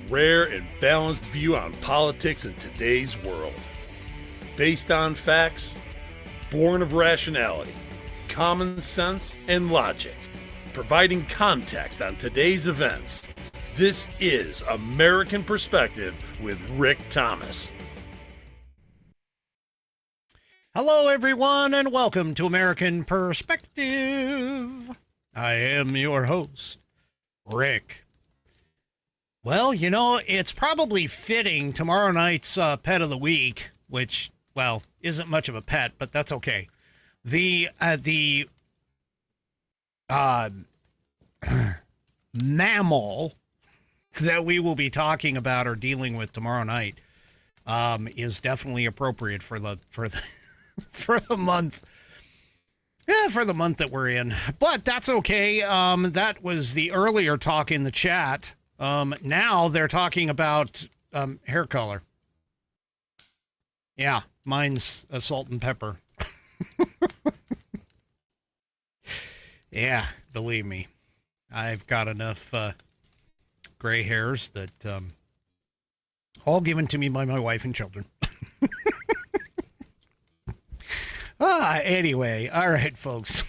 rare and balanced view on politics in today's world. Based on facts, born of rationality, common sense, and logic, providing context on today's events. This is American Perspective with Rick Thomas. Hello, everyone, and welcome to American Perspective. I am your host, Rick. Well, you know, it's probably fitting tomorrow night's Pet of the Week, which, well, isn't much of a pet, but that's okay. The mammal that we will be talking about or dealing with tomorrow night is definitely appropriate for the month. Yeah, for the month that we're in. But that's okay. That was the earlier talk in the chat. Now they're talking about hair color. Yeah, mine's a salt and pepper. Yeah, believe me. I've got enough gray hairs that all given to me by my wife and children. Anyway, all right, folks.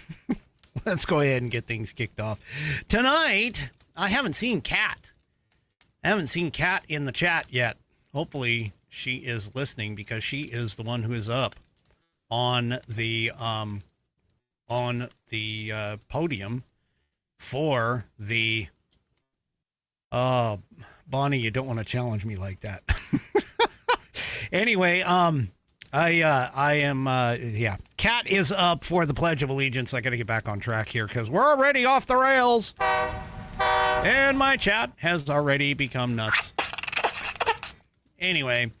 Let's go ahead and get things kicked off. Tonight, I haven't seen Kat. I haven't seen Kat in the chat yet. Hopefully, she is listening because she is the one who is up on the podium for the. Bonnie, you don't want to challenge me like that. Anyway, I am, yeah. Kat is up for the Pledge of Allegiance. I got to get back on track here because we're already off the rails. And my chat has already become nuts. Anyway,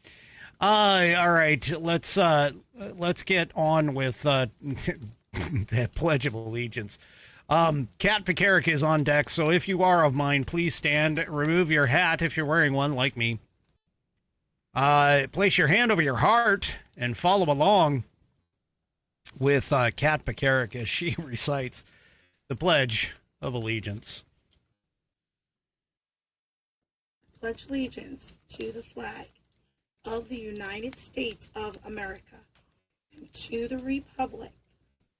all right, let's get on with the Pledge of Allegiance. Kat Pekarik is on deck, so if you are of mine, please stand, remove your hat if you're wearing one like me. Place your hand over your heart and follow along with Kat Pekarik as she recites the Pledge of Allegiance. Pledge allegiance to the flag of the United States of America and to the republic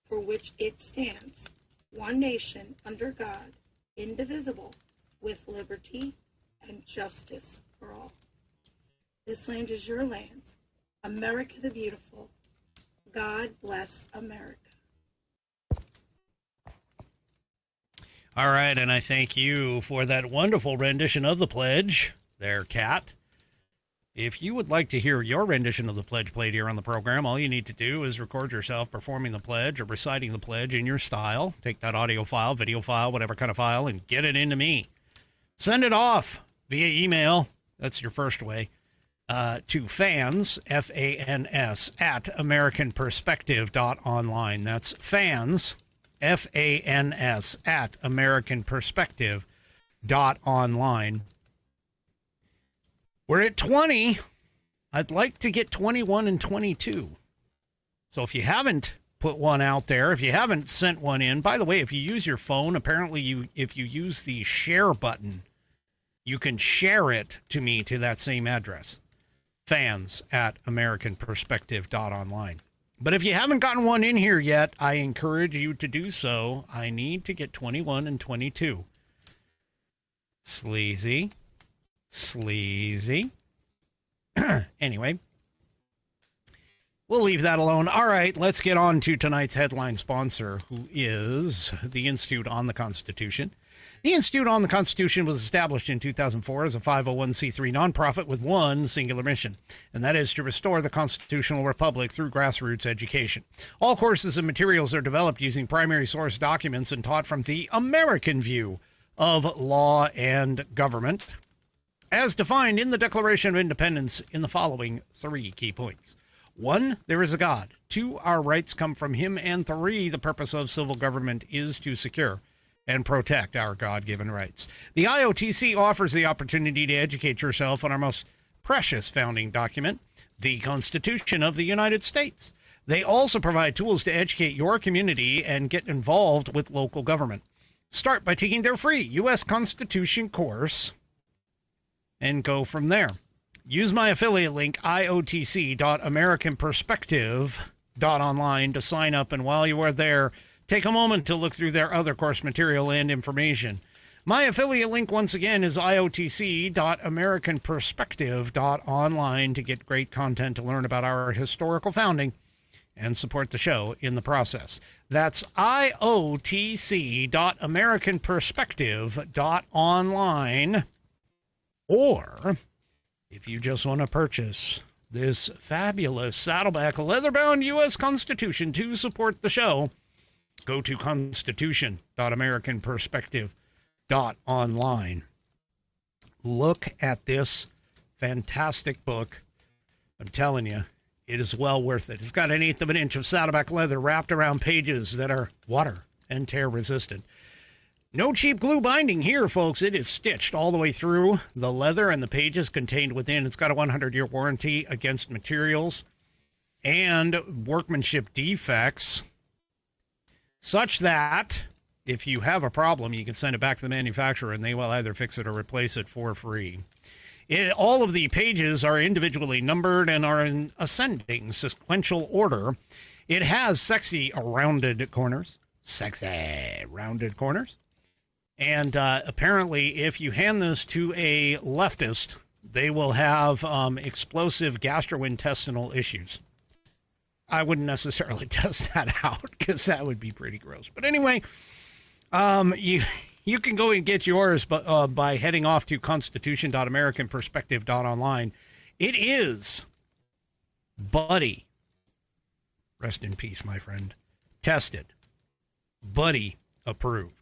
for which it stands, one nation under God, indivisible, with liberty and justice for all. This land is your land, America the beautiful. God bless America. All right, and I thank you for that wonderful rendition of the pledge there, Kat. If you would like to hear your rendition of the pledge played here on the program, all you need to do is record yourself performing the pledge or reciting the pledge in your style. Take that audio file, video file, whatever kind of file, and get it into me. Send it off via email. That's your first way. To fans, F-A-N-S, at AmericanPerspective.online. That's fans, F-A-N-S, at AmericanPerspective.online. We're at 20. I'd like to get 21 and 22. So if you haven't put one out there, if you haven't sent one in, by the way, if you use your phone, apparently if you use the share button, you can share it to me to that same address. Fans at AmericanPerspective.online. But if you haven't gotten one in here yet, I encourage you to do so. I need to get 21 and 22. Sleazy. Anyway, we'll leave that alone. All right, let's get on to tonight's headline sponsor, who is the Institute on the Constitution. The Institute on the Constitution was established in 2004 as a 501c3 nonprofit with one singular mission, and that is to restore the constitutional republic through grassroots education. All courses and materials are developed using primary source documents and taught from the American view of law and government, as defined in the Declaration of Independence in the following 3 key points. 1, there is a God. 2, our rights come from him. And 3, the purpose of civil government is to secure and protect our God-given rights. The IOTC offers the opportunity to educate yourself on our most precious founding document, the Constitution of the United States. They also provide tools to educate your community and get involved with local government. Start by taking their free U.S. Constitution course and go from there. Use my affiliate link, iotc.americanperspective.online, to sign up, and while you are there, take a moment to look through their other course material and information. My affiliate link, once again, is iotc.americanperspective.online to get great content to learn about our historical founding and support the show in the process. That's iotc.americanperspective.online. Or if you just want to purchase this fabulous Saddleback leather-bound U.S. Constitution to support the show, go to constitution.americanperspective.online. Look at this fantastic book. I'm telling you, it is well worth it. It's got 1/8 of an inch of Saddleback leather wrapped around pages that are water and tear resistant. No cheap glue binding here, folks. It is stitched all the way through the leather and the pages contained within. It's got a 100-year warranty against materials and workmanship defects, such that if you have a problem, you can send it back to the manufacturer and they will either fix it or replace it for free. All of the pages are individually numbered and are in ascending sequential order. It has sexy rounded corners. Sexy rounded corners. And apparently, if you hand this to a leftist, they will have explosive gastrointestinal issues. I wouldn't necessarily test that out because that would be pretty gross. But anyway, you can go and get yours by heading off to constitution.americanperspective.online. It is Buddy. Rest in peace, my friend. Tested. Buddy approved.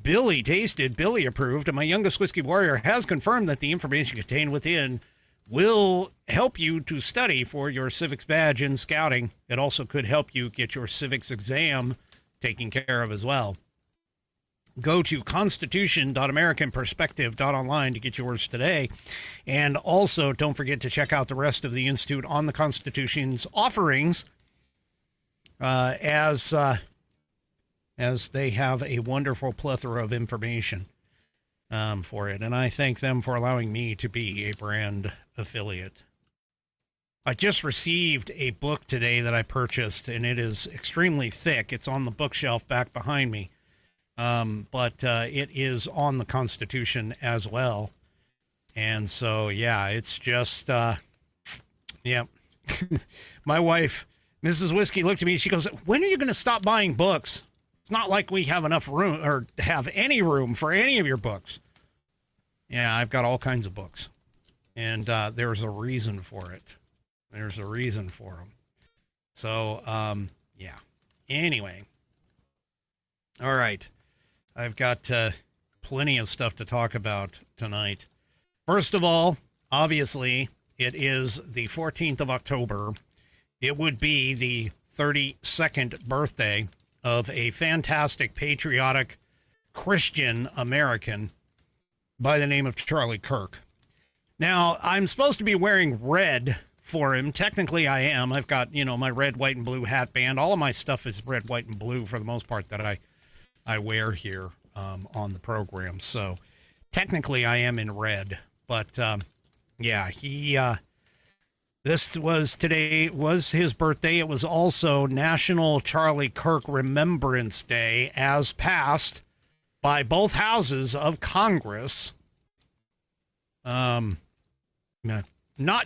Billy tasted, Billy approved, and my youngest whiskey warrior has confirmed that the information contained within will help you to study for your civics badge in scouting. It also could help you get your civics exam taken care of as well. Go to constitution.americanperspective.online to get yours today. And also, don't forget to check out the rest of the Institute on the Constitution's offerings, as they have a wonderful plethora of information for it. And I thank them for allowing me to be a brand affiliate. I just received a book today that I purchased, and it is extremely thick. It's on the bookshelf back behind me. But it is on the Constitution as well. And so, yeah, it's just, yeah. My wife, Mrs. Whiskey, looked at me. She goes, "When are you going to stop buying books? It's not like we have enough room or have any room for any of your books." Yeah, I've got all kinds of books. And there's a reason for it. There's a reason for them. So, yeah. Anyway. All right. I've got plenty of stuff to talk about tonight. First of all, obviously, it is the 14th of October. It would be the 32nd birthday of a fantastic, patriotic, Christian American by the name of Charlie Kirk. Now, I'm supposed to be wearing red for him. Technically, I am. I've got, my red, white, and blue hat band. All of my stuff is red, white, and blue for the most part that I wear here on the program. So technically I am in red, but yeah, this was his birthday. It was also National Charlie Kirk Remembrance Day, as passed by both houses of Congress. Not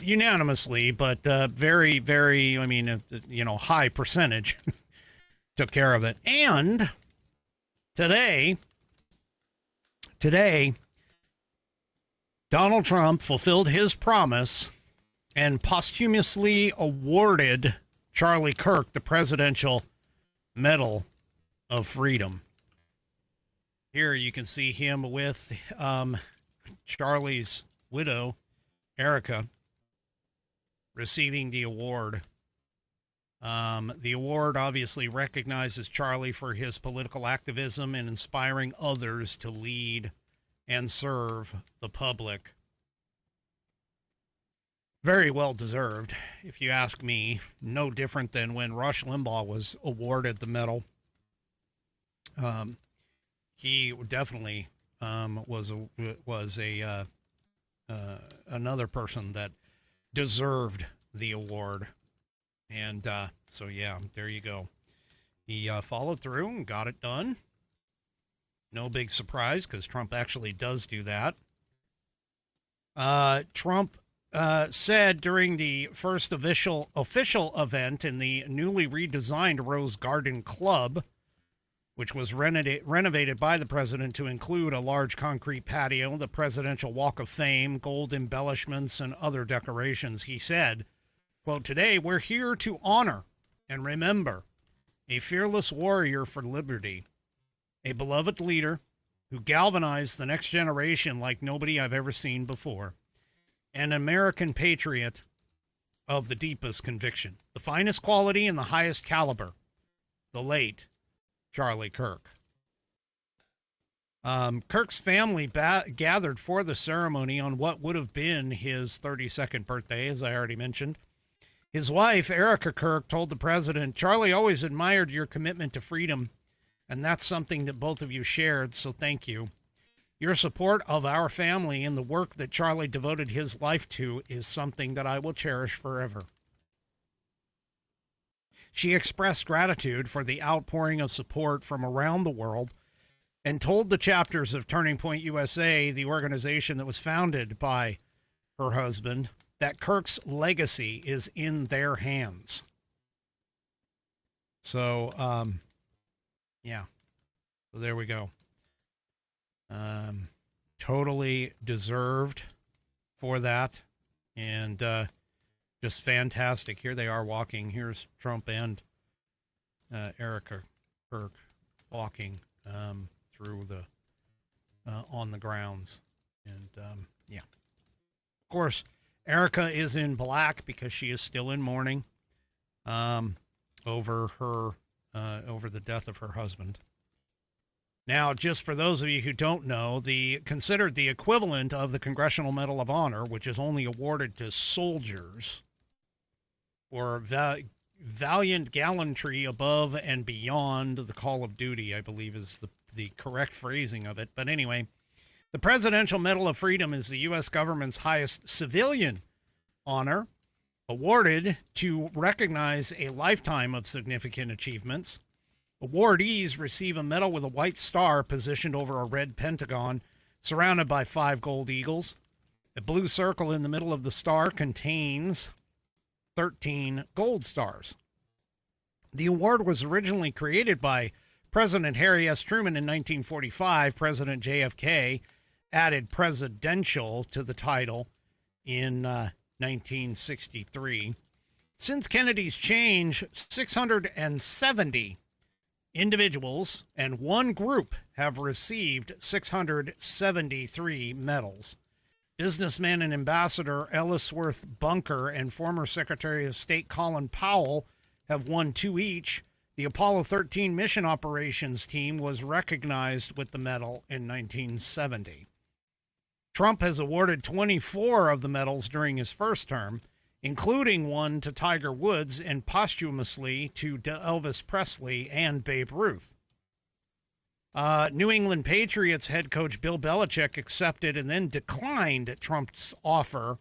unanimously, but very, very, high percentage took care of it. And Today, Donald Trump fulfilled his promise and posthumously awarded Charlie Kirk the Presidential Medal of Freedom. Here you can see him with Charlie's widow, Erica, receiving the award. The award obviously recognizes Charlie for his political activism and inspiring others to lead and serve the public. Very well deserved, if you ask me. No different than when Rush Limbaugh was awarded the medal. He definitely was a another person that deserved the award. And so, yeah, there you go. He followed through and got it done. No big surprise, because Trump actually does do that. Trump said during the first official event in the newly redesigned Rose Garden Club, which was renovated by the president to include a large concrete patio, the Presidential Walk of Fame, gold embellishments, and other decorations, he said, quote, "Today we're here to honor and remember a fearless warrior for liberty, a beloved leader who galvanized the next generation like nobody I've ever seen before, an American patriot of the deepest conviction, the finest quality and the highest caliber, the late Charlie Kirk." Kirk's family gathered for the ceremony on what would have been his 32nd birthday, as I already mentioned. His wife, Erica Kirk, told the president, "Charlie always admired your commitment to freedom, and that's something that both of you shared, so thank you. Your support of our family and the work that Charlie devoted his life to is something that I will cherish forever." She expressed gratitude for the outpouring of support from around the world and told the chapters of Turning Point USA, the organization that was founded by her husband, that Kirk's legacy is in their hands. So, yeah. So there we go. Totally deserved for that. And just fantastic. Here they are walking. Here's Trump and Erica Kirk walking through the on the grounds. And yeah. Of course, Erica is in black because she is still in mourning over the death of her husband. Now, just for those of you who don't know, considered the equivalent of the Congressional Medal of Honor, which is only awarded to soldiers for valiant gallantry above and beyond the call of duty, I believe is the correct phrasing of it. But anyway, the Presidential Medal of Freedom is the U.S. government's highest civilian honor, awarded to recognize a lifetime of significant achievements. Awardees receive a medal with a white star positioned over a red pentagon, surrounded by 5 gold eagles. A blue circle in the middle of the star contains 13 gold stars. The award was originally created by President Harry S. Truman in 1945. President JFK added presidential to the title in 1963. Since Kennedy's change, 670 individuals and one group have received 673 medals. Businessman and Ambassador Ellsworth Bunker and former Secretary of State Colin Powell have won 2 each. The Apollo 13 mission operations team was recognized with the medal in 1970. Trump has awarded 24 of the medals during his first term, including one to Tiger Woods and posthumously to Elvis Presley and Babe Ruth. New England Patriots head coach Bill Belichick accepted and then declined Trump's offer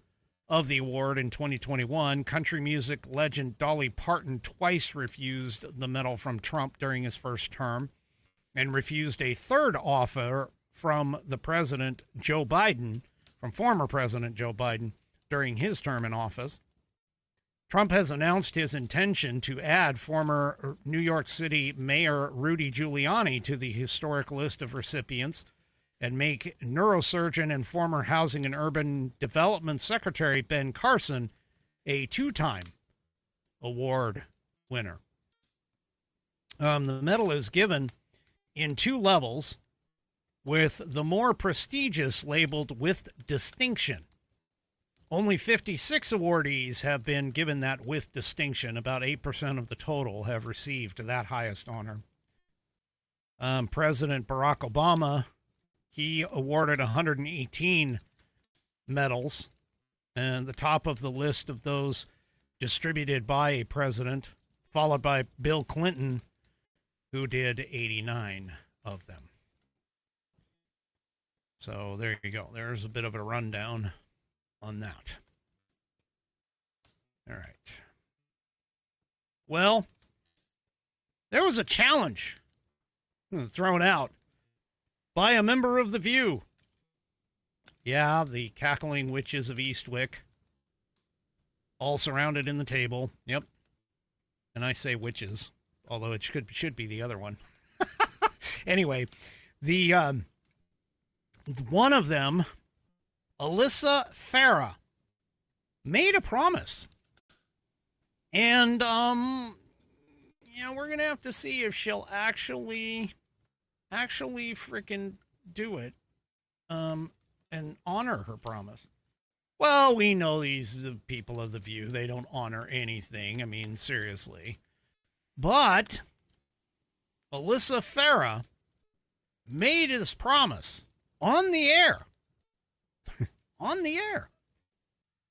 of the award in 2021. Country music legend Dolly Parton twice refused the medal from Trump during his first term and refused a third offer from the president, Joe Biden, from former President Joe Biden, during his term in office. Trump has announced his intention to add former New York City Mayor Rudy Giuliani to the historic list of recipients and make neurosurgeon and former Housing and Urban Development Secretary Ben Carson a 2-time award winner. The medal is given in 2 levels, with the more prestigious labeled with distinction. Only 56 awardees have been given that with distinction. About 8% of the total have received that highest honor. President Barack Obama, he awarded 118 medals, and the top of the list of those distributed by a president, followed by Bill Clinton, who did 89 of them. So there you go. There's a bit of a rundown on that. All right. Well, there was a challenge thrown out by a member of The View. Yeah, the cackling witches of Eastwick, all surrounded in the table. Yep. And I say witches, although it should be the other one. Anyway, the one of them, Alyssa Farah, made a promise. And we're gonna have to see if she'll actually freaking do it, and honor her promise. Well, we know the people of The View, they don't honor anything. I mean, seriously. But Alyssa Farah made this promise on the air. On the air.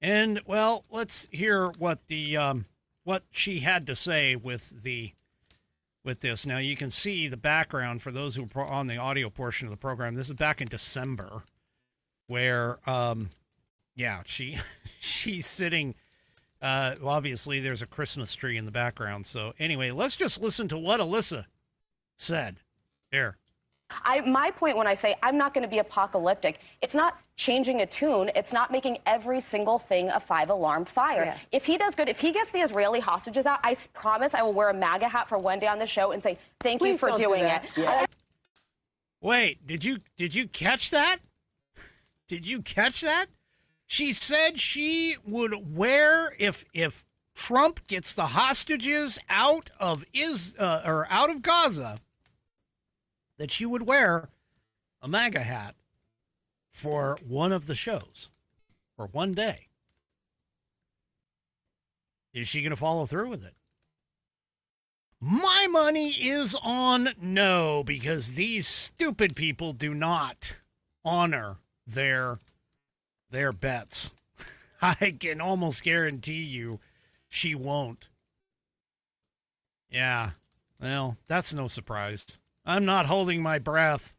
And, well, let's hear what what she had to say with this. Now, you can see the background for those who are on the audio portion of the program. This is back in December, where, she's sitting. Obviously, there's a Christmas tree in the background. So, anyway, let's just listen to what Alyssa said. There. My point when I say I'm not going to be apocalyptic, it's not changing a tune. It's not making every single thing a 5-alarm fire. Yeah. If he does good, if he gets the Israeli hostages out, I promise I will wear a MAGA hat for one day on the show and say, thank you for doing it. Yeah. Wait, did you catch that? Did you catch that? She said she would wear, if Trump gets the hostages out of Gaza, that she would wear a MAGA hat for one of the shows for one day. Is she going to follow through with it? My money is on no, because these stupid people do not honor their bets. I can almost guarantee you she won't. Yeah, well, that's no surprise. I'm not holding my breath.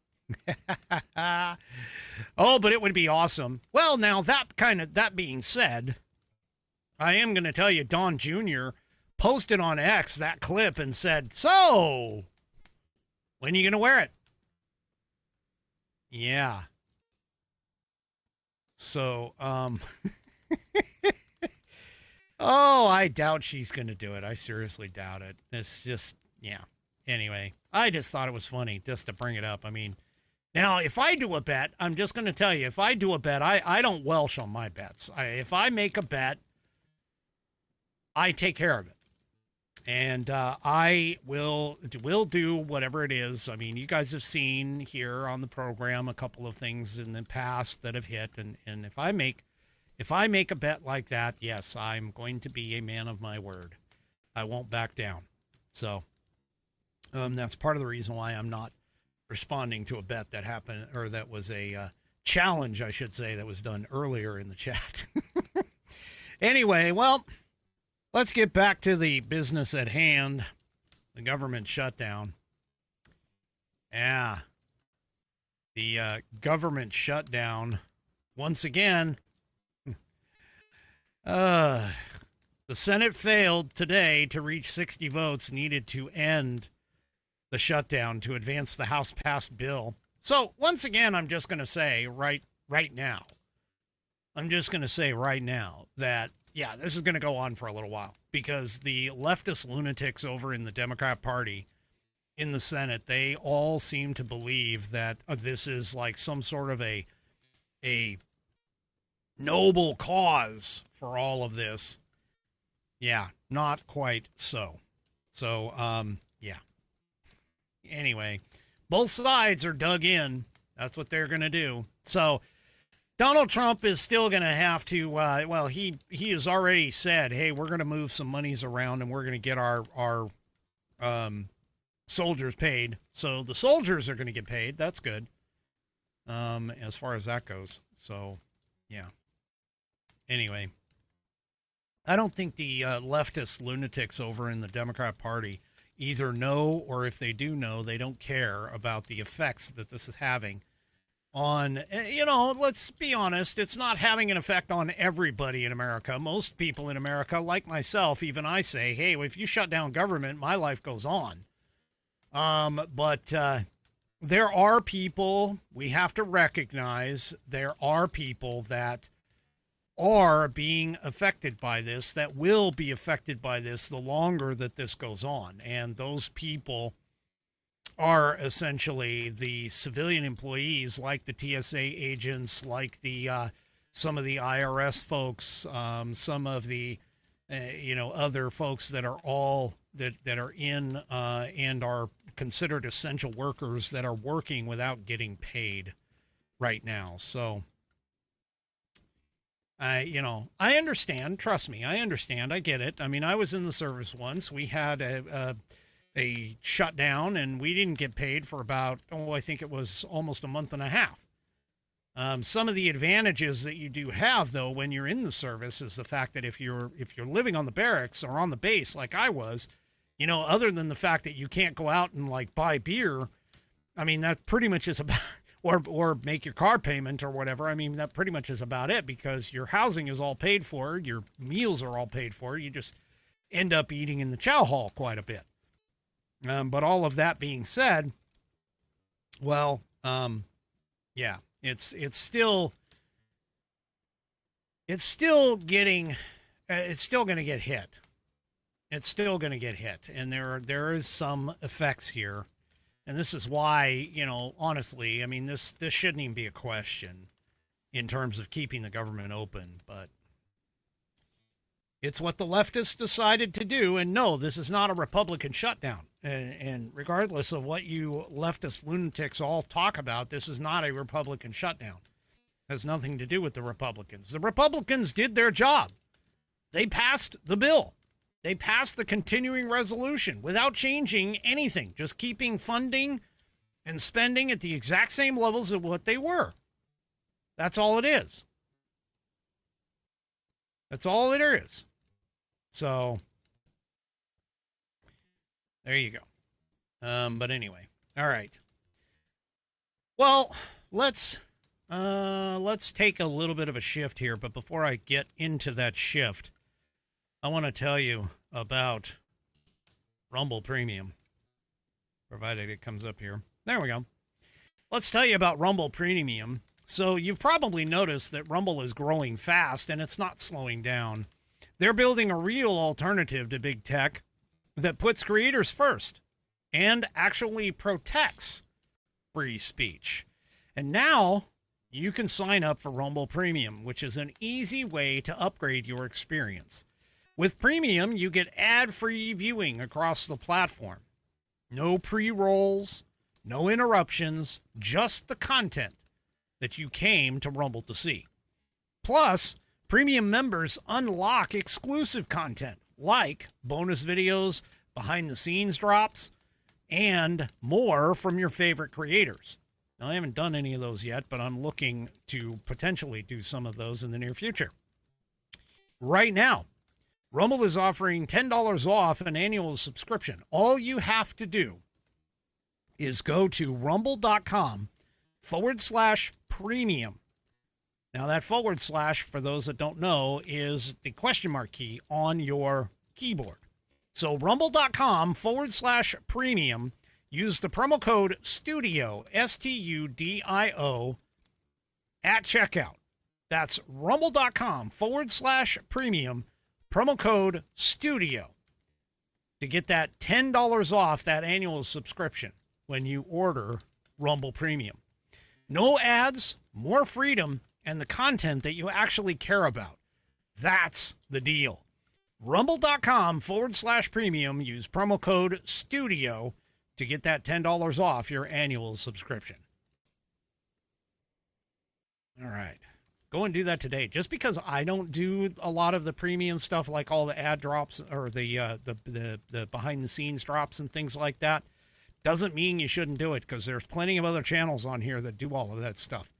Oh, but it would be awesome. Well, now that being said, I am going to tell you, Don Jr. posted on X that clip and said, so, when are you going to wear it? Yeah. So, oh, I doubt she's going to do it. I seriously doubt it. It's just, yeah. Anyway, I just thought it was funny just to bring it up. I mean, now, if I do a bet, I'm just going to tell you, if I do a bet, I don't welsh on my bets. If I make a bet, I take care of it. And I will do whatever it is. I mean, you guys have seen here on the program a couple of things in the past that have hit. And if I make a bet like that, yes, I'm going to be a man of my word. I won't back down. So that's part of the reason why I'm not responding to a bet that happened, or that was a challenge, I should say, that was done earlier in the chat. Anyway, well, let's get back to the business at hand, the government shutdown. Yeah, the government shutdown, once again, the Senate failed today to reach 60 votes needed to end the shutdown to advance the House-passed bill. So, once again, I'm just going to say right now that, yeah, this is going to go on for a little while, because the leftist lunatics over in the Democrat Party in the Senate, they all seem to believe that this is like some sort of a noble cause for all of this. Yeah, not quite so. So, yeah. Anyway, both sides are dug in. That's what they're going to do. So Donald Trump is still going to have to, well, he has already said, hey, we're going to move some monies around and we're going to get our soldiers paid. So the soldiers are going to get paid. That's good, as far as that goes. So, yeah. Anyway, I don't think the leftist lunatics over in the Democrat Party either know, or if they do know, they don't care about the effects that this is having on, let's be honest, it's not having an effect on everybody in America. Most people in America, like myself, even I say, hey, if you shut down government, my life goes on. But there are people, we have to recognize, there are people that are being affected by this, that will be affected by this the longer that this goes on. And those people are essentially the civilian employees, like the TSA agents, like the some of the IRS folks, some of the other folks that are all that are in and are considered essential workers that are working without getting paid right now. So I understand. Trust me, I understand. I get it. I mean, I was in the service once. We had a shutdown, and we didn't get paid for about, I think it was almost a month and a half. Some of the advantages that you do have, though, when you're in the service is the fact that if you're living on the barracks or on the base like I was, other than the fact that you can't go out and like buy beer, I mean, that pretty much is about, or make your car payment or whatever. I mean, that pretty much is about it, because your housing is all paid for, your meals are all paid for. You just end up eating in the chow hall quite a bit. But all of that being said, well, yeah, it's still going to get hit. It's still going to get hit. And there is some effects here. And this is why, honestly, I mean, this shouldn't even be a question in terms of keeping the government open, but it's what the leftists decided to do. And no, this is not a Republican shutdown. And regardless of what you leftist lunatics all talk about, this is not a Republican shutdown. It has nothing to do with the Republicans. The Republicans did their job. They passed the bill. They passed the continuing resolution without changing anything, just keeping funding and spending at the exact same levels of what they were. That's all it is. That's all it is. So there you go. But anyway, all right. Well, let's take a little bit of a shift here. But before I get into that shift, I want to tell you about Rumble Premium, provided it comes up here. There we go. Let's tell you about Rumble Premium. So you've probably noticed that Rumble is growing fast, and it's not slowing down. They're building a real alternative to big tech that puts creators first and actually protects free speech. And now you can sign up for Rumble Premium, which is an easy way to upgrade your experience. With Premium, you get ad-free viewing across the platform. No pre-rolls, no interruptions, just the content that you came to Rumble to see. Plus, Premium members unlock exclusive content like bonus videos, behind-the-scenes drops, and more from your favorite creators. Now, I haven't done any of those yet, but I'm looking to potentially do some of those in the near future. Right now, Rumble is offering $10 off an annual subscription. All you have to do is go to rumble.com/premium. Now, that / for those that don't know, is the question mark key on your keyboard. So rumble.com/premium. Use the promo code STUDIO, STUDIO, at checkout. That's rumble.com/premium. Promo code STUDIO to get that $10 off that annual subscription when you order Rumble Premium. No ads, more freedom, and the content that you actually care about. That's the deal. Rumble.com/premium. Use promo code STUDIO to get that $10 off your annual subscription. All right. Go and do that today. Just because I don't do a lot of the premium stuff, like all the ad drops or the behind the scenes drops and things like that, doesn't mean you shouldn't do it, because there's plenty of other channels on here that do all of that stuff.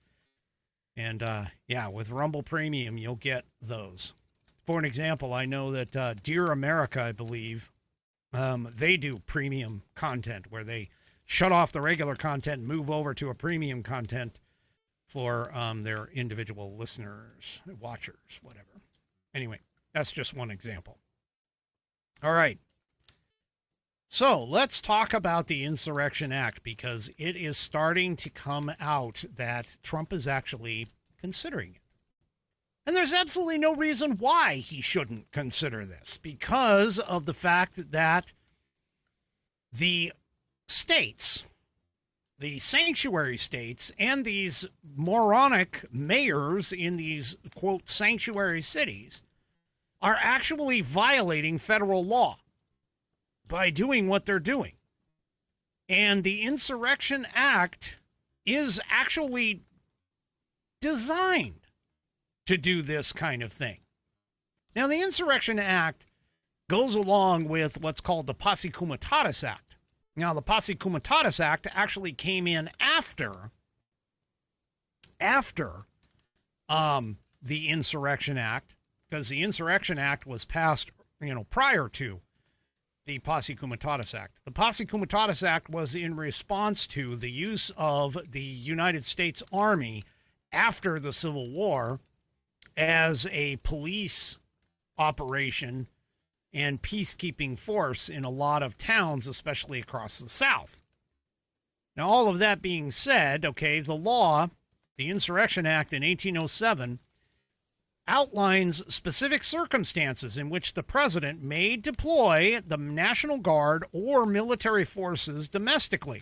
And yeah, with Rumble Premium, you'll get those. For an example, I know that Dear America, I believe, they do premium content where they shut off the regular content and move over to a premium content for their individual listeners, watchers, whatever. Anyway, that's just one example. All right. So let's talk about the Insurrection Act, because it is starting to come out that Trump is actually considering it. And there's absolutely no reason why he shouldn't consider this, because of the fact that the states, the sanctuary states, and these moronic mayors in these, quote, sanctuary cities are actually violating federal law by doing what they're doing. And the Insurrection Act is actually designed to do this kind of thing. Now, the Insurrection Act goes along with what's called the Posse Comitatus Act. Now, the Posse Comitatus Act actually came in after the Insurrection Act, because the Insurrection Act was passed, prior to the Posse Comitatus Act. The Posse Comitatus Act was in response to the use of the United States Army after the Civil War as a police operation and peacekeeping force in a lot of towns, especially across the South. Now, all of that being said, okay, the law, the Insurrection Act in 1807, outlines specific circumstances in which the president may deploy the National Guard or military forces domestically,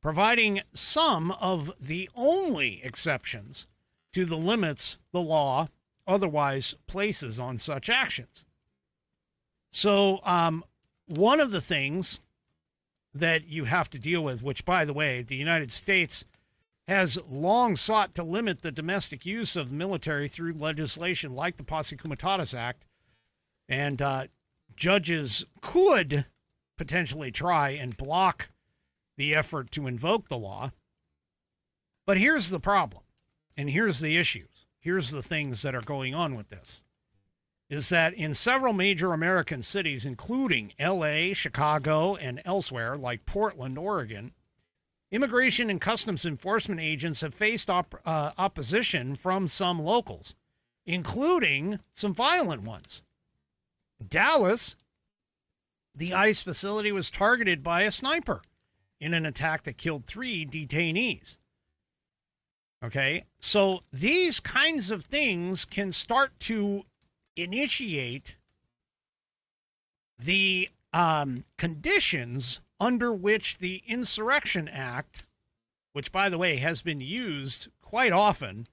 providing some of the only exceptions to the limits the law otherwise places on such actions. So one of the things that you have to deal with, which, by the way, the United States has long sought to limit the domestic use of military through legislation like the Posse Comitatus Act, and judges could potentially try and block the effort to invoke the law. But here's the problem, and here's the issues. Here's the things that are going on with this, is that in several major American cities, including L.A., Chicago, and elsewhere, like Portland, Oregon, immigration and customs enforcement agents have faced opposition from some locals, including some violent ones. Dallas, the ICE facility was targeted by a sniper in an attack that killed 3 detainees. Okay, so these kinds of things can start to initiate the conditions under which the Insurrection Act, which, by the way, has been used quite often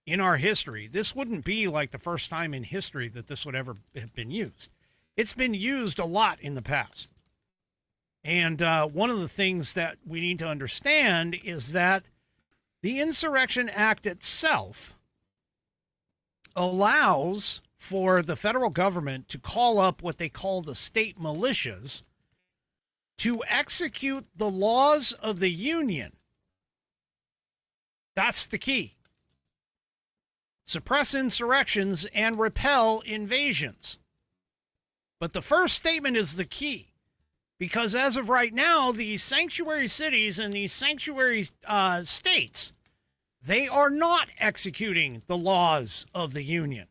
in our history. This wouldn't be like the first time in history that this would ever have been used. It's been used a lot in the past. And one of the things that we need to understand is that the Insurrection Act itself allows for the federal government to call up what they call the state militias to execute the laws of the Union. That's the key. Suppress insurrections and repel invasions. But the first statement is the key, because as of right now, these sanctuary cities and these sanctuary states, they are not executing the laws of the Union,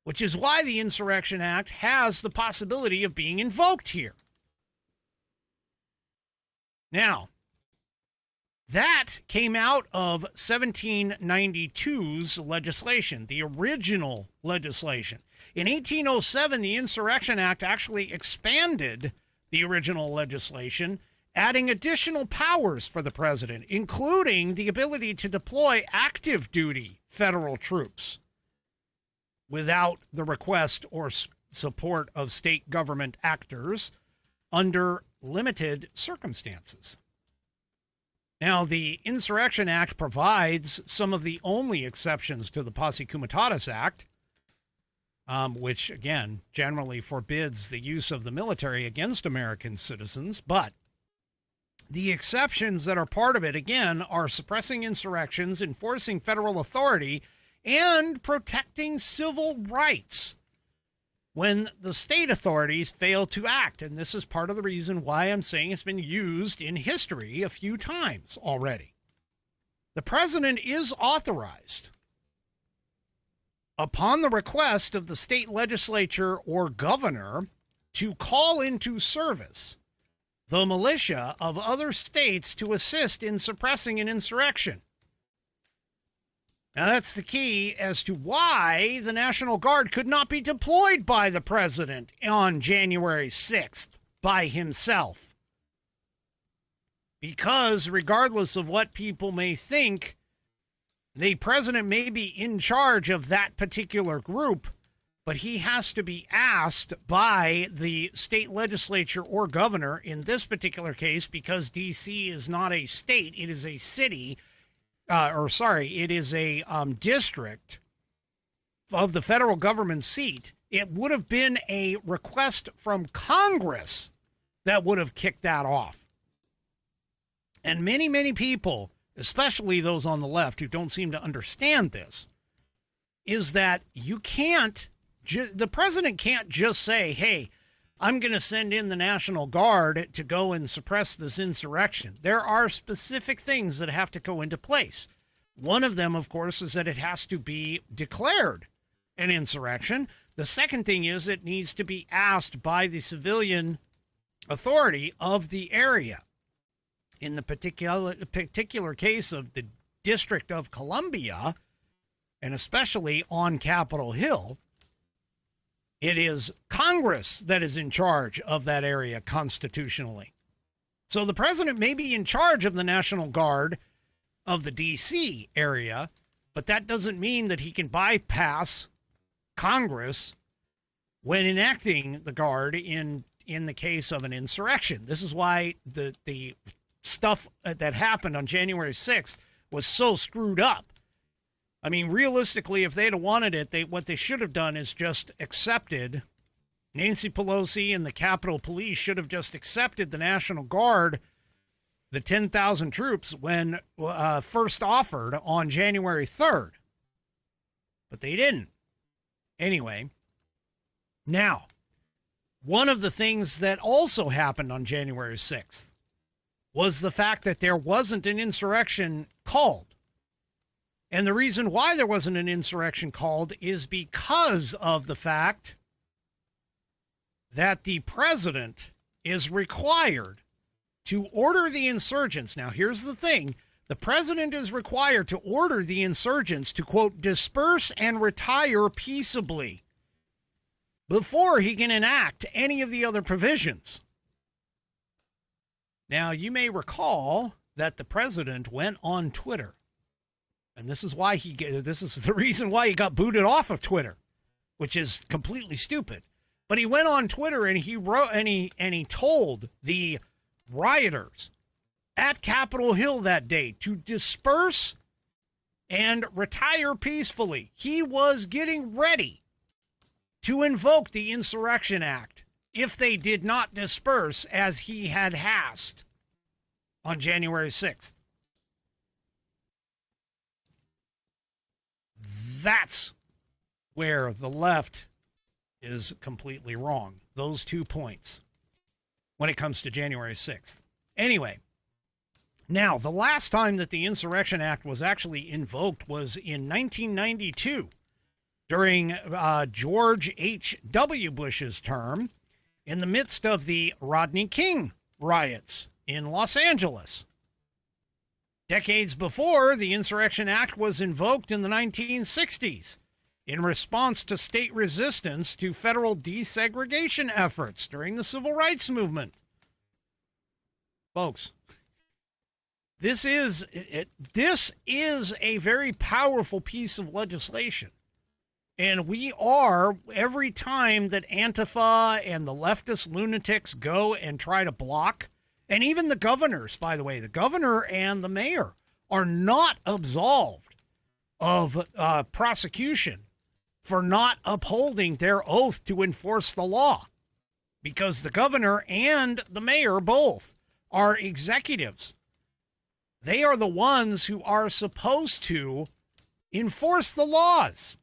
which is why the Insurrection Act has the possibility of being invoked here. Now, that came out of 1792's legislation, the original legislation. In 1807, the Insurrection Act actually expanded the original legislation, adding additional powers for the president, including the ability to deploy active duty federal troops without the request or support of state government actors under limited circumstances. Now, the Insurrection Act provides some of the only exceptions to the Posse Comitatus Act, which, again, generally forbids the use of the military against American citizens. But the exceptions that are part of it, again, are suppressing insurrections, enforcing federal authority, and protecting civil rights when the state authorities fail to act. And this is part of the reason why I'm saying it's been used in history a few times already. The president is authorized, upon the request of the state legislature or governor, to call into service the militia of other states to assist in suppressing an insurrection. Now, that's the key as to why the National Guard could not be deployed by the president on January 6th by himself. Because regardless of what people may think, the president may be in charge of that particular group, but he has to be asked by the state legislature or governor in this particular case, because D.C. is not a state, it is a city. It is a district of the federal government seat. It would have been a request from Congress that would have kicked that off. And many, many people, especially those on the left who don't seem to understand this, is that you can't, the president can't just say, hey, I'm going to send in the National Guard to go and suppress this insurrection. There are specific things that have to go into place. One of them, of course, is that it has to be declared an insurrection. The second thing is it needs to be asked by the civilian authority of the area. In the particular case of the District of Columbia, and especially on Capitol Hill, it is Congress that is in charge of that area constitutionally. So the president may be in charge of the National Guard of the D.C. area, but that doesn't mean that he can bypass Congress when enacting the Guard in the case of an insurrection. This is why the stuff that happened on January 6th was so screwed up. I mean, realistically, if they'd have wanted it, what they should have done is just accepted. Nancy Pelosi and the Capitol Police should have just accepted the National Guard, the 10,000 troops, when first offered on January 3rd. But they didn't. Anyway, now, one of the things that also happened on January 6th was the fact that there wasn't an insurrection called. And the reason why there wasn't an insurrection called is because of the fact that the president is required to order the insurgents. Now, here's the thing. The president is required to order the insurgents to, quote, disperse and retire peaceably before he can enact any of the other provisions. Now, you may recall that the president went on Twitter. And this is the reason why he got booted off of Twitter, which is completely stupid. But he went on Twitter and he wrote and he told the rioters at Capitol Hill that day to disperse and retire peacefully. He was getting ready to invoke the Insurrection Act if they did not disperse as he had asked on January 6th. That's where the left is completely wrong. Those 2 points when it comes to January 6th. Anyway, now, the last time that the Insurrection Act was actually invoked was in 1992 during George H.W. Bush's term in the midst of the Rodney King riots in Los Angeles. Decades before, the Insurrection Act was invoked in the 1960s in response to state resistance to federal desegregation efforts during the Civil Rights Movement. Folks, this is a very powerful piece of legislation. And we are, every time that Antifa and the leftist lunatics go and try to block, and even the governors, by the way, the governor and the mayor are not absolved of prosecution for not upholding their oath to enforce the law, because the governor and the mayor both are executives. They are the ones who are supposed to enforce the laws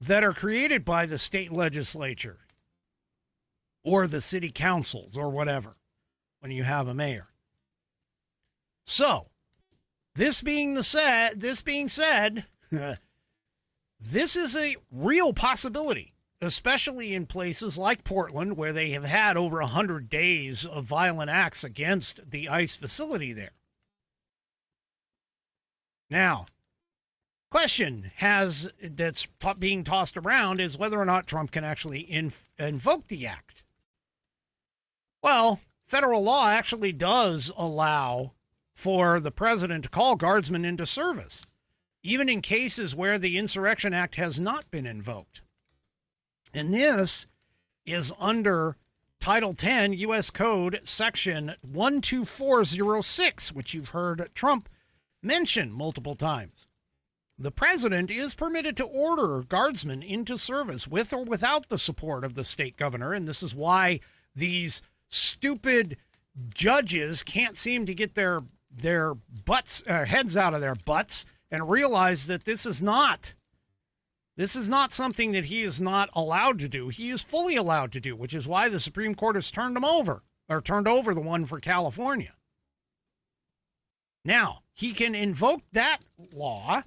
that are created by the state legislature or the city councils or whatever when you have a mayor. So, This being said, this is a real possibility, especially in places like Portland, where they have had over 100 days of violent acts against the ICE facility there. Now, question that's being tossed around is whether or not Trump can actually invoke the act. Well, federal law actually does allow for the president to call guardsmen into service, even in cases where the Insurrection Act has not been invoked. And this is under Title 10 U.S. Code Section 12406, which you've heard Trump mention multiple times. The president is permitted to order guardsmen into service with or without the support of the state governor, and this is why these stupid judges can't seem to get their heads out of their butts and realize that this is not something that he is not allowed to do. He is fully allowed to do, which is why the Supreme Court has turned over the one for California. Now, he can invoke that law.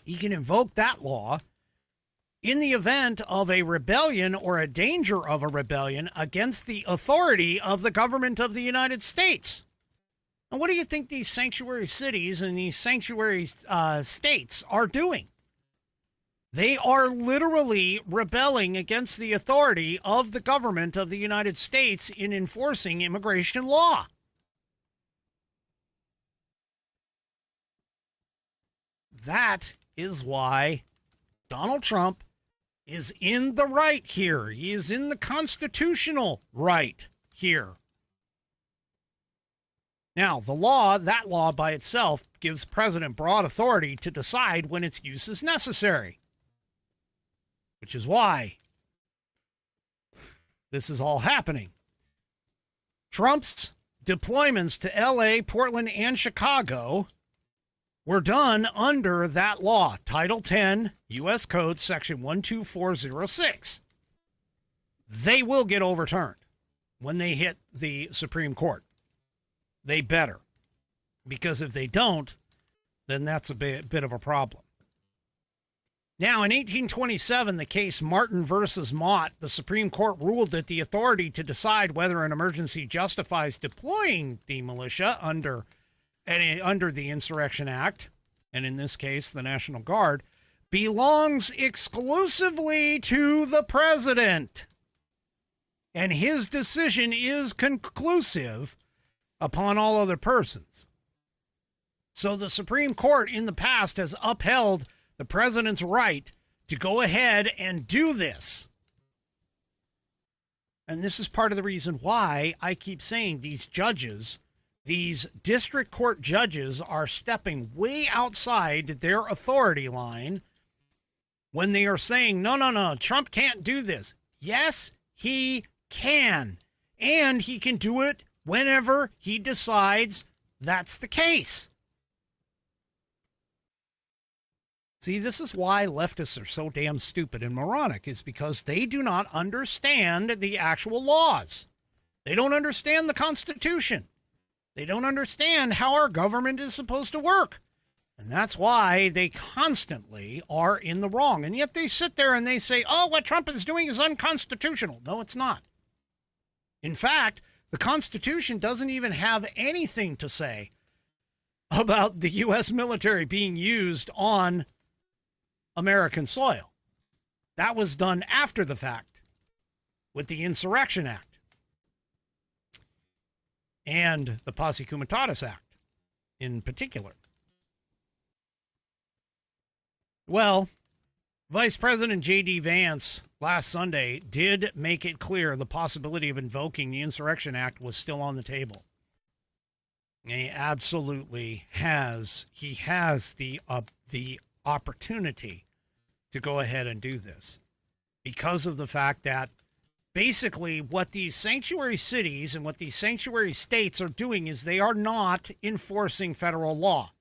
He can invoke that law in the event of a rebellion or a danger of a rebellion against the authority of the government of the United States. And what do you think these sanctuary cities and these sanctuary states are doing? They are literally rebelling against the authority of the government of the United States in enforcing immigration law. That is why Donald Trump is in the right here. He is in the constitutional right here. Now, that law by itself gives President broad authority to decide when its use is necessary, which is why this is all happening. Trump's deployments to L.A., Portland, and Chicago were done under that law, Title 10, U.S. Code, Section 12406. They will get overturned when they hit the Supreme Court. They better. Because if they don't, then that's a bit of a problem. Now, in 1827, the case Martin versus Mott, the Supreme Court ruled that the authority to decide whether an emergency justifies deploying the militia under the Insurrection Act, and in this case, the National Guard, belongs exclusively to the president. And his decision is conclusive upon all other persons. So the Supreme Court in the past has upheld the president's right to go ahead and do this. And this is part of the reason why I keep saying these judges, these district court judges, are stepping way outside their authority line when they are saying, no, Trump can't do this. Yes, he can. And he can do it whenever he decides that's the case. See, this is why leftists are so damn stupid and moronic, is because they do not understand the actual laws. They don't understand the Constitution. They don't understand how our government is supposed to work. And that's why they constantly are in the wrong. And yet they sit there and they say, oh, what Trump is doing is unconstitutional. No, it's not. In fact, the Constitution doesn't even have anything to say about the U.S. military being used on American soil. That was done after the fact with the Insurrection Act and the Posse Comitatus Act in particular. Well, Vice President J.D. Vance last Sunday did make it clear the possibility of invoking the Insurrection Act was still on the table. He absolutely has. He has the opportunity to go ahead and do this because of the fact that basically what these sanctuary cities and what these sanctuary states are doing is they are not enforcing federal law.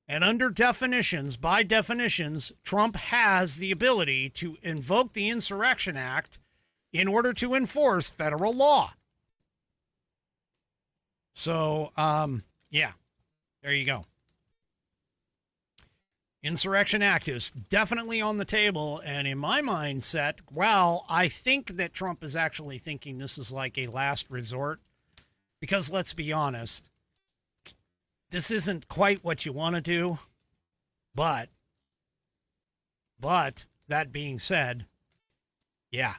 And under definitions, by definitions, Trump has the ability to invoke the Insurrection Act in order to enforce federal law. So, yeah, There you go. Insurrection Act is definitely on the table, and in my mindset, well, I think that Trump is actually thinking this is like a last resort, because let's be honest, this isn't quite what you want to do, but that being said, yeah,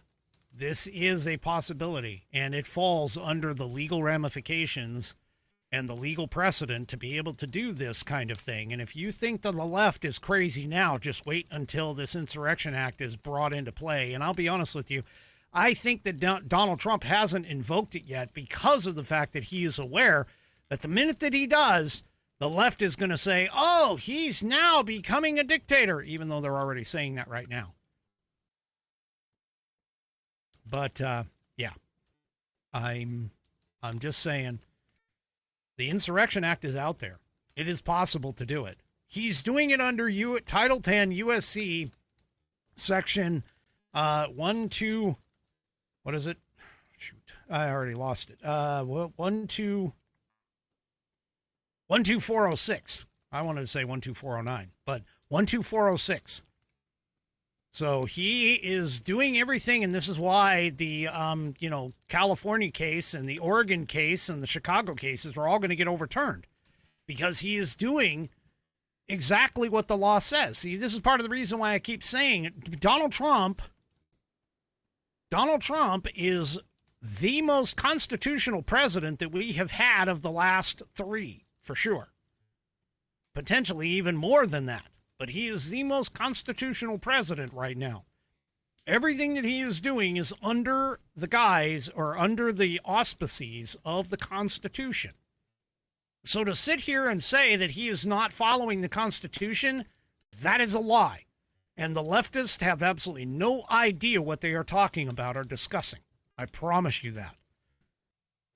this is a possibility, and it falls under the legal ramifications and the legal precedent to be able to do this kind of thing. And if you think that the left is crazy now, just wait until this Insurrection Act is brought into play. And I'll be honest with you, I think that Donald Trump hasn't invoked it yet because of the fact that he is aware that the minute that he does, the left is going to say, oh, he's now becoming a dictator, even though they're already saying that right now. But, yeah, I'm just saying, the Insurrection Act is out there. It is possible to do it. He's doing it under Title 10 USC Section 12. What is it? Shoot, I already lost it. 12406. I wanted to say 12409, but 12406. So he is doing everything, and this is why the California case and the Oregon case and the Chicago cases are all going to get overturned, because he is doing exactly what the law says. See, this is part of the reason why I keep saying Donald Trump is the most constitutional president that we have had of the last three, for sure. Potentially even more than that. But he is the most constitutional president right now. Everything that he is doing is under the guise or under the auspices of the Constitution. So to sit here and say that he is not following the Constitution, that is a lie. And the leftists have absolutely no idea what they are talking about or discussing. I promise you that.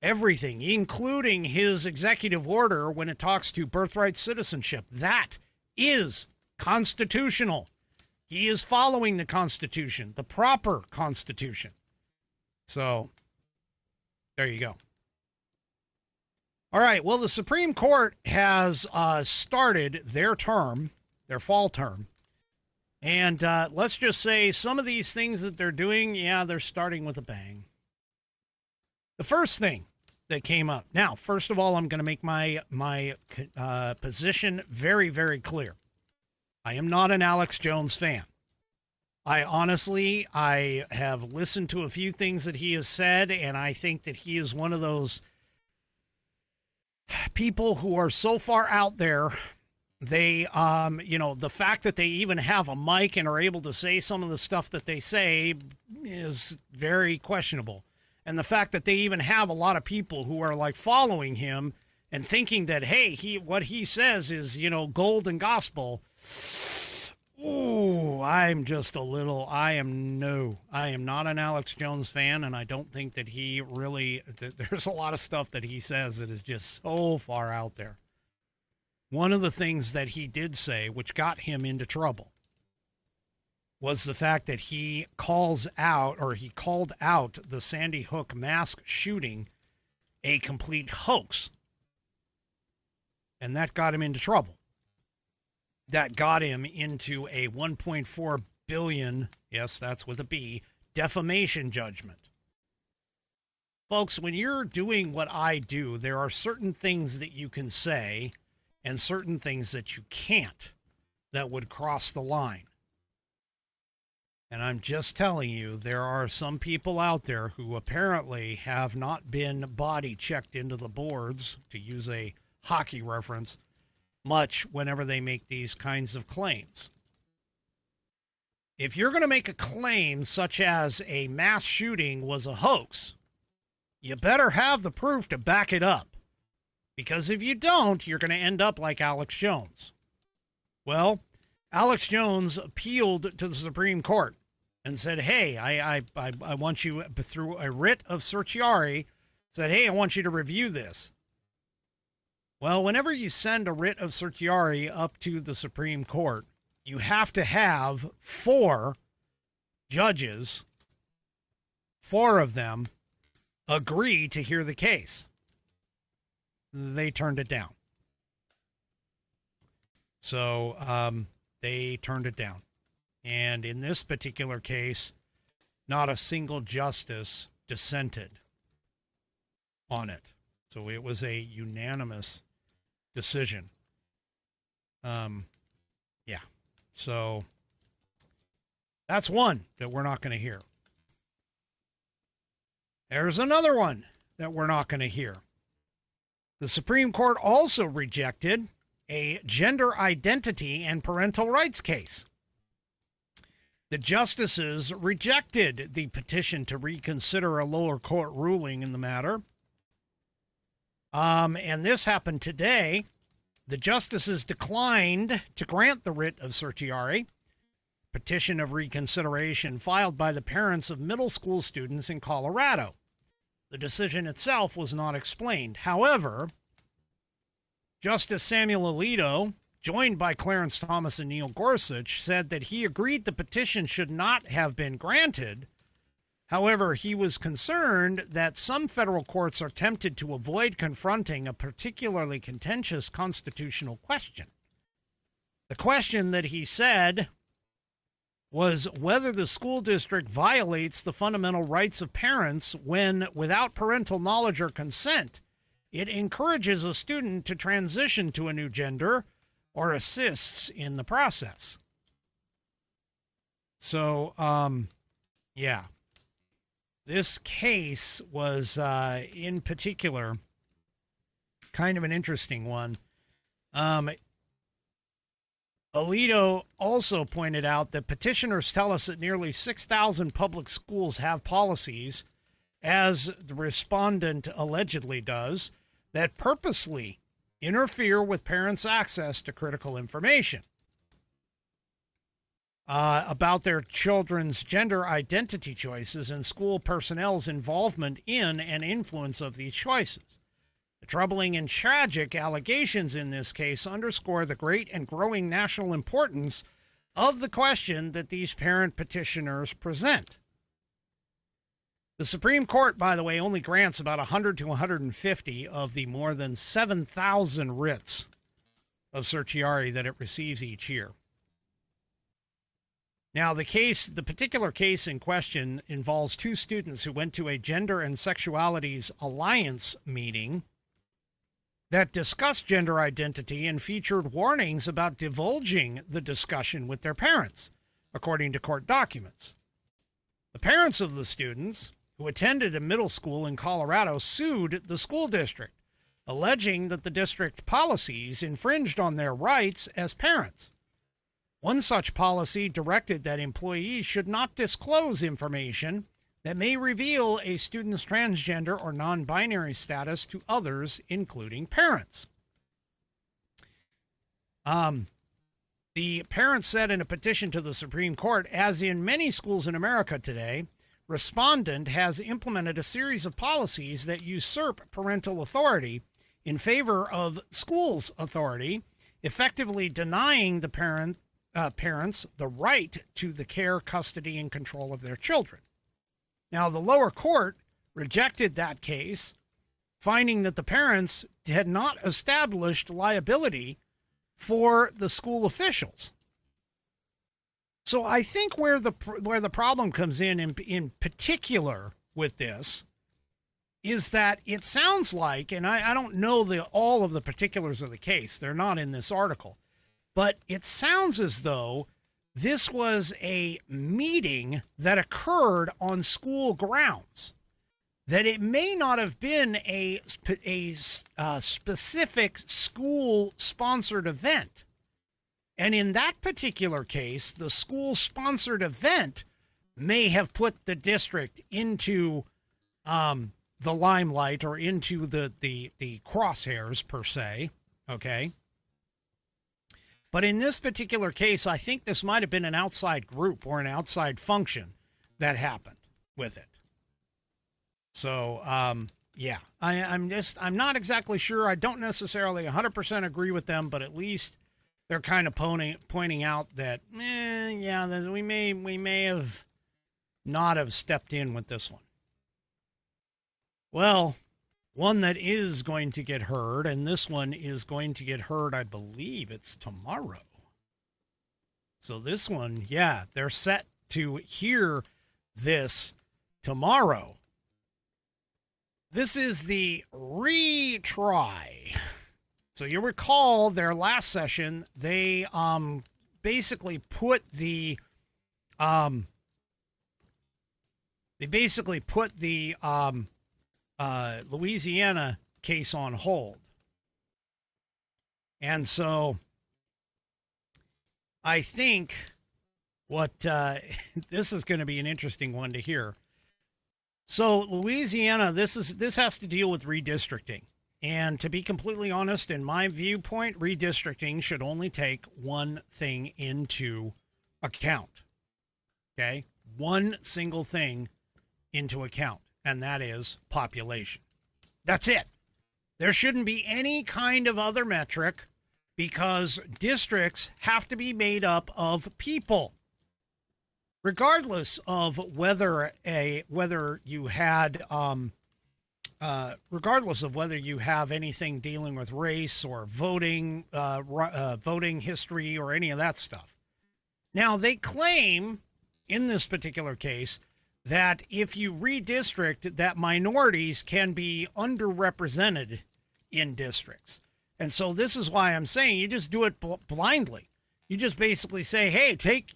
Everything, including his executive order when it talks to birthright citizenship, that is constitutional. He is following the Constitution, the proper Constitution. So, there you go. All right, well, the Supreme Court has started their term, their fall term. And let's just say some of these things that they're doing, yeah, they're starting with a bang. The first thing that came up. Now, first of all, I'm going to make my position very, very clear. I am not an Alex Jones fan. I have listened to a few things that he has said, and I think that he is one of those people who are so far out there. They, the fact that they even have a mic and are able to say some of the stuff that they say is very questionable. And the fact that they even have a lot of people who are like following him and thinking that, hey, what he says is, gold and gospel. Ooh, I am not an Alex Jones fan, and I don't think that he really, there's a lot of stuff that he says that is just so far out there. One of the things that he did say, which got him into trouble, was the fact that he called out the Sandy Hook mass shooting a complete hoax. And that got him into trouble. That got him into a $1.4 billion, yes, that's with a B, defamation judgment. Folks, when you're doing what I do, there are certain things that you can say and certain things that you can't that would cross the line. And I'm just telling you, there are some people out there who apparently have not been body checked into the boards, to use a hockey reference, much whenever they make these kinds of claims. If you're going to make a claim such as a mass shooting was a hoax, you better have the proof to back it up. Because if you don't, you're going to end up like Alex Jones. Well, Alex Jones appealed to the Supreme Court and said, hey, I want you, through a writ of certiorari, said, hey, I want you to review this. Well, whenever you send a writ of certiorari up to the Supreme Court, you have to have 4 judges, 4 of them, agree to hear the case. They turned it down. So they turned it down. And in this particular case, not a single justice dissented on it. So it was a unanimous decision. Yeah. So that's one that we're not going to hear. There's another one that we're not going to hear. The Supreme Court also rejected a gender identity and parental rights case. The justices rejected the petition to reconsider a lower court ruling in the matter. And this happened today. The justices declined to grant the writ of certiorari, petition of reconsideration filed by the parents of middle school students in Colorado. The decision itself was not explained. However, Justice Samuel Alito, joined by Clarence Thomas and Neil Gorsuch, said that he agreed the petition should not have been granted. However, he was concerned that some federal courts are tempted to avoid confronting a particularly contentious constitutional question. The question that he said was whether the school district violates the fundamental rights of parents when, without parental knowledge or consent, it encourages a student to transition to a new gender or assists in the process. So, yeah. This case was, in particular, kind of an interesting one. Alito also pointed out that petitioners tell us that nearly 6,000 public schools have policies, as the respondent allegedly does, that purposely interfere with parents' access to critical information about their children's gender identity choices and school personnel's involvement in and influence of these choices. The troubling and tragic allegations in this case underscore the great and growing national importance of the question that these parent petitioners present. The Supreme Court, by the way, only grants about 100 to 150 of the more than 7,000 writs of certiorari that it receives each year. Now, the particular case in question involves two students who went to a Gender and Sexualities Alliance meeting that discussed gender identity and featured warnings about divulging the discussion with their parents, according to court documents. The parents of the students, who attended a middle school in Colorado, sued the school district, alleging that the district policies infringed on their rights as parents. One such policy directed that employees should not disclose information that may reveal a student's transgender or non-binary status to others, including parents. The parents said in a petition to the Supreme Court, as in many schools in America today, respondent has implemented a series of policies that usurp parental authority in favor of schools' authority, effectively denying the parents the right to the care, custody, and control of their children. Now, the lower court rejected that case, finding that the parents had not established liability for the school officials. So I think where the problem comes in particular with this is that it sounds like, and I don't know all of the particulars of the case, they're not in this article, but it sounds as though this was a meeting that occurred on school grounds, that it may not have been a specific school-sponsored event. And in that particular case, the school-sponsored event may have put the district into the limelight or into the crosshairs, per se, okay? But in this particular case, I think this might have been an outside group or an outside function that happened with it. So, yeah, I'm not exactly sure. I don't necessarily 100% agree with them, but at least they're kind of pointing out that, we may have not have stepped in with this one. Well, one that is going to get heard, and this one is going to get heard, I believe it's tomorrow. So this one, yeah, they're set to hear this tomorrow. This is the retry. So you recall their last session, they basically put the Louisiana case on hold. And so I think what this is going to be an interesting one to hear. So Louisiana, this has to deal with redistricting. And to be completely honest, in my viewpoint, redistricting should only take one thing into account. Okay? One single thing into account, and that is population. That's it. There shouldn't be any kind of other metric because districts have to be made up of people. Regardless of whether you have anything dealing with race or voting history or any of that stuff. Now, they claim in this particular case that if you redistrict, that minorities can be underrepresented in districts. And so this is why I'm saying you just do it blindly. You just basically say, hey, take,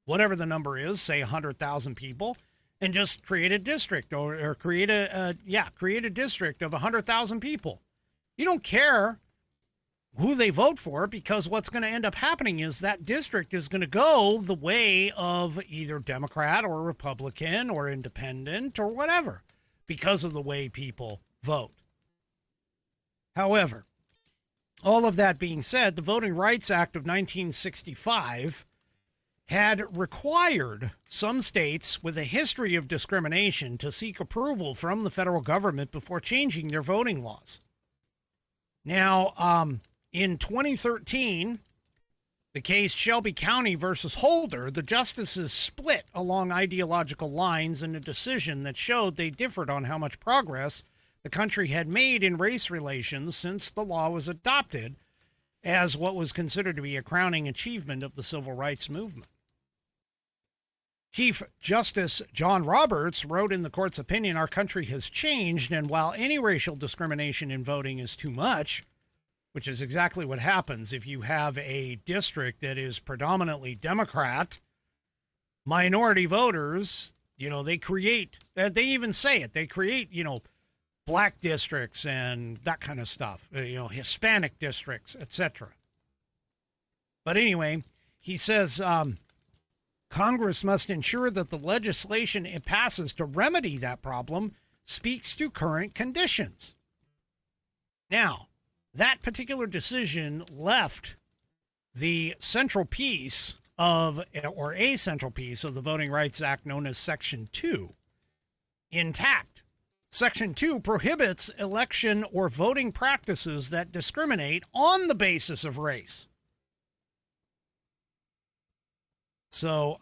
whatever the number is, say 100,000 people, and just create a district or create a district of 100,000 people. You don't care who they vote for, because what's going to end up happening is that district is going to go the way of either Democrat or Republican or independent or whatever because of the way people vote. However, all of that being said, the Voting Rights Act of 1965 had required some states with a history of discrimination to seek approval from the federal government before changing their voting laws. Now, in 2013, the case Shelby County versus Holder, the justices split along ideological lines in a decision that showed they differed on how much progress the country had made in race relations since the law was adopted as what was considered to be a crowning achievement of the civil rights movement. Chief Justice John Roberts wrote in the court's opinion, our country has changed, and while any racial discrimination in voting is too much, which is exactly what happens if you have a district that is predominantly Democrat, minority voters, they create, they even say it, they create, black districts and that kind of stuff, Hispanic districts, etc. But anyway, he says, Congress must ensure that the legislation it passes to remedy that problem speaks to current conditions. Now, that particular decision left the central piece of, or a central piece of the Voting Rights Act known as Section 2 intact. Section 2 prohibits election or voting practices that discriminate on the basis of race. So,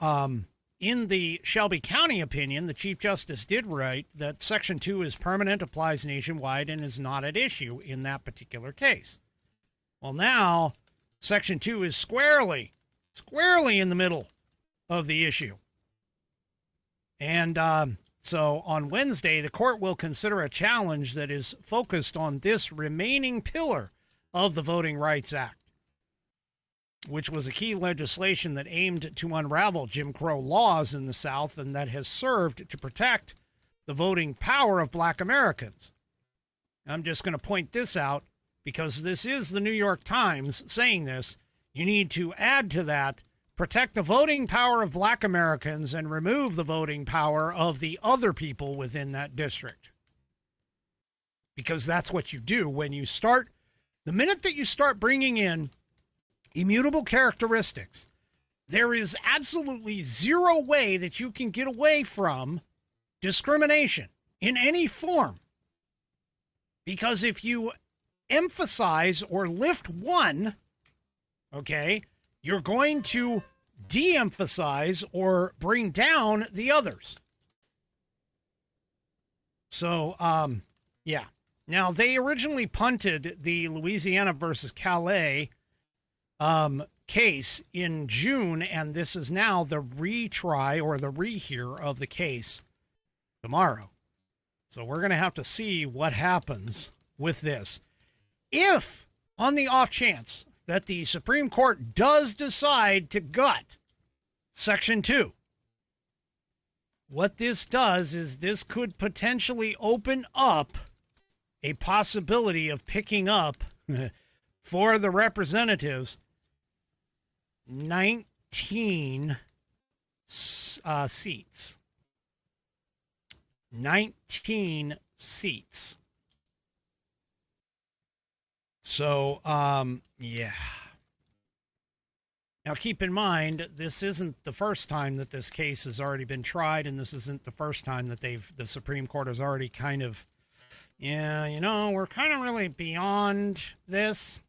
in the Shelby County opinion, the Chief Justice did write that Section 2 is permanent, applies nationwide, and is not at issue in that particular case. Well, now, Section 2 is squarely in the middle of the issue. And so on Wednesday, the court will consider a challenge that is focused on this remaining pillar of the Voting Rights Act, which was a key legislation that aimed to unravel Jim Crow laws in the South and that has served to protect the voting power of black Americans. I'm just going to point this out because this is the New York Times saying this. You need to add to that, protect the voting power of black Americans and remove the voting power of the other people within that district. Because that's what you do when you start, the minute that you start bringing in immutable characteristics, there is absolutely zero way that you can get away from discrimination in any form. Because if you emphasize or lift one, okay, you're going to de-emphasize or bring down the others. So, yeah, Now, they originally punted the Louisiana versus Calais case in June, and this is now the retry or the rehear of the case tomorrow. So we're going to have to see what happens with this. If, on the off chance that the Supreme Court does decide to gut Section 2, what this does is this could potentially open up a possibility of picking up for the representatives 19 seats. 19 seats. So, yeah. Now, keep in mind, this isn't the first time that this case has already been tried, and this isn't the first time that the Supreme Court has already kind of, we're kind of really beyond this.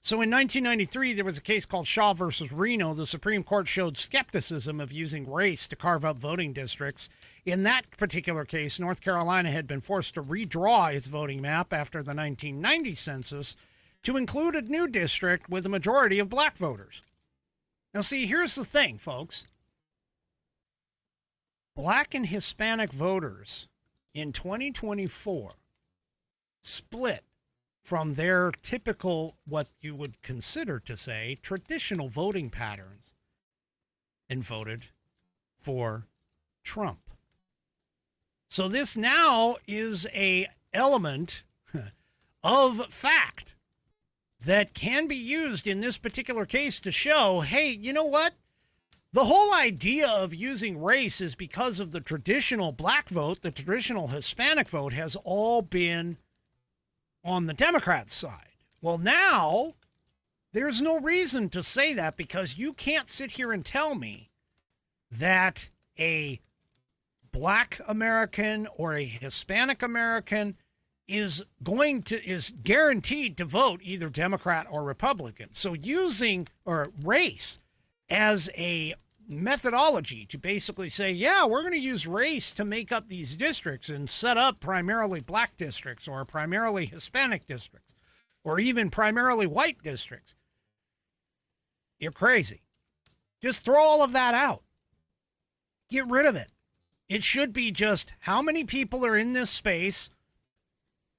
So in 1993, there was a case called Shaw versus Reno. The Supreme Court showed skepticism of using race to carve up voting districts. In that particular case, North Carolina had been forced to redraw its voting map after the 1990 census to include a new district with a majority of black voters. Now, see, here's the thing, folks. Black and Hispanic voters in 2024 split from their typical, what you would consider to say, traditional voting patterns and voted for Trump. So this now is a element of fact that can be used in this particular case to show, hey, you know what? The whole idea of using race is because of the traditional black vote, the traditional Hispanic vote has all been on the Democrat side. Well, now there's no reason to say that, because you can't sit here and tell me that a black American or a Hispanic American is guaranteed to vote either Democrat or Republican. So using race as a methodology to basically say, yeah, we're going to use race to make up these districts and set up primarily black districts or primarily Hispanic districts or even primarily white districts. You're crazy. Just throw all of that out. Get rid of it. It should be just how many people are in this space.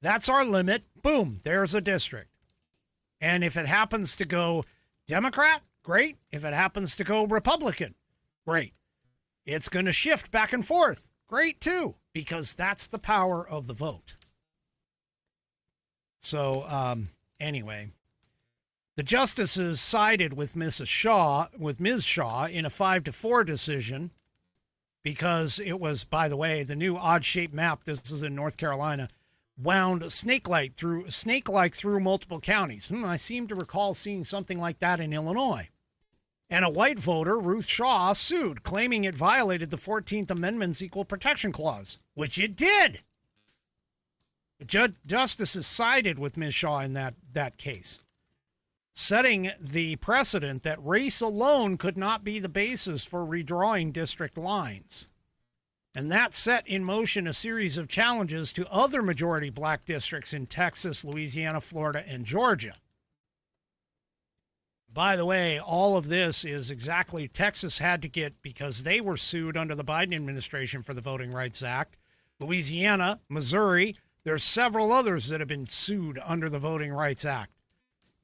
That's our limit. Boom, there's a district. And if it happens to go Democrat, great. If it happens to go Republican, great. It's going to shift back and forth. Great, too, because that's the power of the vote. So, anyway, the justices sided with Ms. Shaw in a 5-4 decision because it was, by the way, the new odd-shaped map, this is in North Carolina, wound snake-like through multiple counties. I seem to recall seeing something like that in Illinois. And a white voter, Ruth Shaw, sued, claiming it violated the 14th Amendment's Equal Protection Clause, which it did. Justices sided with Ms. Shaw in that case, setting the precedent that race alone could not be the basis for redrawing district lines. And that set in motion a series of challenges to other majority black districts in Texas, Louisiana, Florida, and Georgia. By the way, all of this is exactly Texas had to get because they were sued under the Biden administration for the Voting Rights Act. Louisiana, Missouri, there's several others that have been sued under the Voting Rights Act.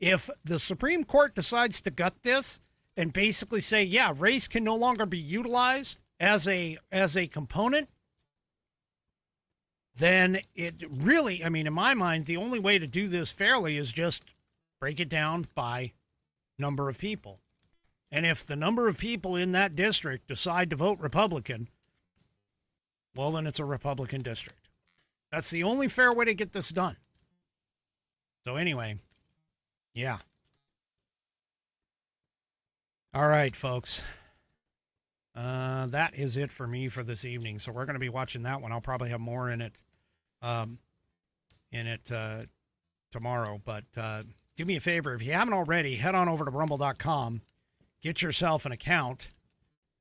If the Supreme Court decides to gut this and basically say, yeah, race can no longer be utilized as a component, then it really, in my mind, the only way to do this fairly is just break it down by number of people. And if the number of people in that district decide to vote Republican, well, then it's a Republican district. That's the only fair way to get this done. So anyway, yeah. All right, folks. That is it for me for this evening. So we're going to be watching that one. I'll probably have more in it tomorrow. But do me a favor. If you haven't already, head on over to rumble.com. Get yourself an account.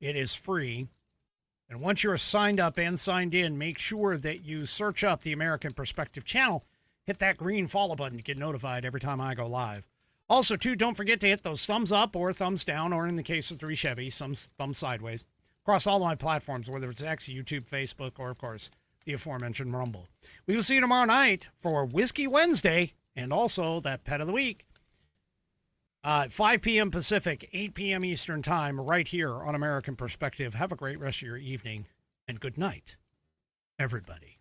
It is free. And once you're signed up and signed in, make sure that you search up the American Perspective channel, hit that green follow button to get notified every time I go live. Also, too, don't forget to hit those thumbs up or thumbs down, or in the case of 3 Chevy, some thumbs sideways, across all my platforms, whether it's X, YouTube, Facebook, or, of course, the aforementioned Rumble. We will see you tomorrow night for Whiskey Wednesday and also that Pet of the Week. 5 p.m. Pacific, 8 p.m. Eastern Time, right here on American Perspective. Have a great rest of your evening, and good night, everybody.